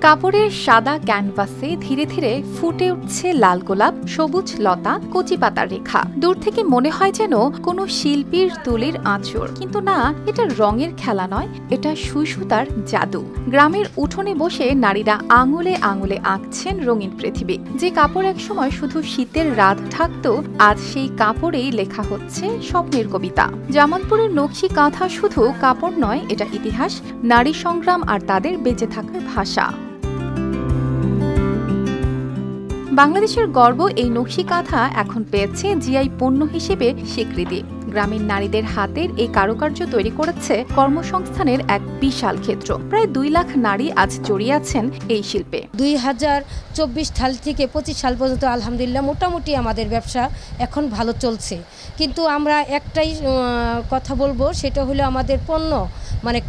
কাপড়ের সাদা ক্যানভাসে ধীরে ধীরে ফুটে উঠছে লাল গোলাপ, সবুজ লতা, কচি পাতার রেখা। দূর থেকে মনে হয় যেন কোনো শিল্পীর তুলির আঁচড়, কিন্তু না, এটা রঙের খেলা নয়, এটা সুই সুতার জাদু। গ্রামের উঠোনে বসে নারীরা আঙুলে আঙুলে আঁকছেন রঙিন পৃথিবী। যে কাপড় একসময় শুধু শীতের রাত ঢাকত, আজ সেই কাপড়েই লেখা হচ্ছে স্বপ্নের কবিতা। জামালপুরের নকশি কাঁথা শুধু কাপড় নয়, এটা ইতিহাস, নারী সংগ্রাম আর তাদের বেঁচে থাকার ভাষা। বাংলাদেশের গর্ব এই নকশি কাঁথা এখন পেয়েছে জিআই পণ্য হিসেবে স্বীকৃতি। গ্রামীণ নারীদের হাতের এই কারুকার্য তৈরি করেছে কর্মসংস্থানের এক বিশাল ক্ষেত্র। প্রায় 2 লাখ নারী আজ জড়িয়ে আছেন এই শিল্পে। 2024 সাল থেকে 25 সাল পর্যন্ত আলহামদুলিল্লাহ মোটামুটি আমাদের ব্যবসা এখন ভালো চলছে। কিন্তু আমরা একটাই কথা বলবো, সেটা হলো আমাদের পণ্য মানে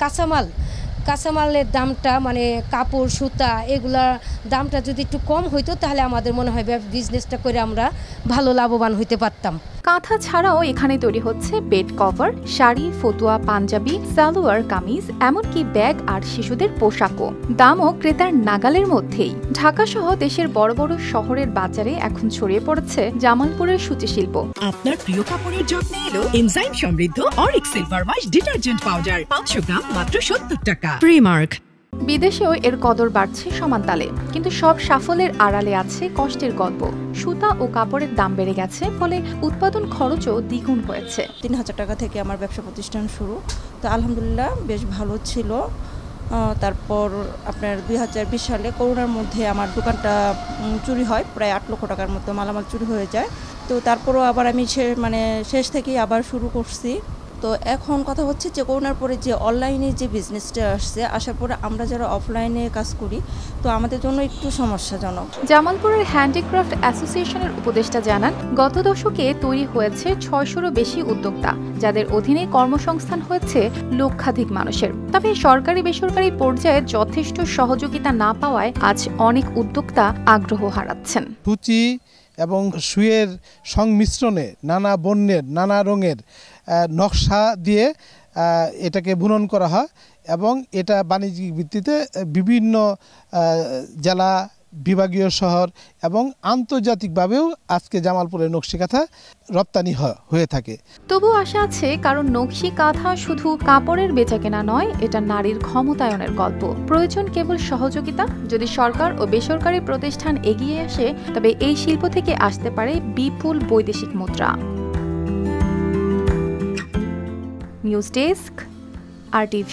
কাঁচামালের দামটা, মানে কাপড় সুতা এগুলার দামটা যদি একটু কম হইতো, তাহলে আমাদের মনে হয় বিজনেসটা করে আমরা ভালো লাভবান হইতে পারতাম। কাঁথা ছাড়াও এখানে তৈরি হচ্ছে বেড কভার, শাড়ি, ফতুয়া, পাঞ্জাবি, সালোয়ার কামিজ, এমনকি ব্যাগ আর শিশুদের পোশাকও। দামও ক্রেতার নাগালের মধ্যেই। ঢাকা সহ দেশের বড় বড় শহরের বাজারে এখন ছড়িয়ে পড়েছে জামালপুরের সূচি শিল্প। আপনার প্রিয় কাপড়ের যত্নে এলো এনজাইম সমৃদ্ধ Arik silver wash detergent powder, 500 গ্রাম মাত্র 70 টাকা। প্রিমার্ক। বিদেশেও এর কদর বাড়ছে সমান তালে, কিন্তু সব সাফল্যের আড়ালে আছে কষ্টের গল্প। সুতা ও কাপড়ের দাম বেড়ে গেছে, ফলে উৎপাদন খরচও দ্বিগুণ হয়েছে। 3000 টাকা থেকে আমার ব্যবসা প্রতিষ্ঠান শুরু, তো আলহামদুলিল্লাহ বেশ ভালো ছিল। তারপর আপনার 2020 সালে করোনার মধ্যে আমার দোকানটা চুরি হয়, প্রায় 8 লক্ষ টাকার মতো মালামাল চুরি হয়ে যায়। তো তারপরও আবার আমি শেষ থেকেই আবার শুরু করছি। তো এখন কথা হচ্ছে যে করোনার পরে যে অনলাইনে যে বিজনেসটা আসার পরে আমরা যারা অফলাইনে কাজ করি, তো আমাদের জন্য একটু সমস্যাজনক। জামালপুরের হ্যান্ডিক্রাফট অ্যাসোসিয়েশনের উপদেষ্টা জানান, গত দশকে তৈরি হয়েছে 600-রও বেশি উদ্যোক্তা, যাদের অধীনে কর্মসংস্থান হয়েছে লক্ষাধিক মানুষের। তবে সরকারি বেসরকারি পর্যায়ে যথেষ্ট সহযোগিতা না পাওয়ায় আজ অনেক উদ্যোক্তা আগ্রহ হারাচ্ছেন। সূচি এবং সুইয়ের সংমিশ্রণে নানা বর্ণের নানা রঙের নকশা দিয়ে এটাকে বুনন করা হয় এবং এটা বাণিজ্যিক ভিত্তিতে বিভিন্ন জেলা, বিভাগীয় শহর এবং আন্তর্জাতিকভাবেও আজকে জামালপুরের নকশি কাঁথা রপ্তানি হয়ে থাকে। তবু আশা আছে, কারণ নকশি কাঁথা শুধু কাপড়ের বেচাকেনা নয়, এটা নারীর ক্ষমতায়নের গল্প। প্রয়োজন কেবল সহযোগিতা। যদি সরকার ও বেসরকারি প্রতিষ্ঠান এগিয়ে আসে, তবে এই শিল্প থেকে আসতে পারে বিপুল বৈদেশিক মুদ্রা। News desk, RTV।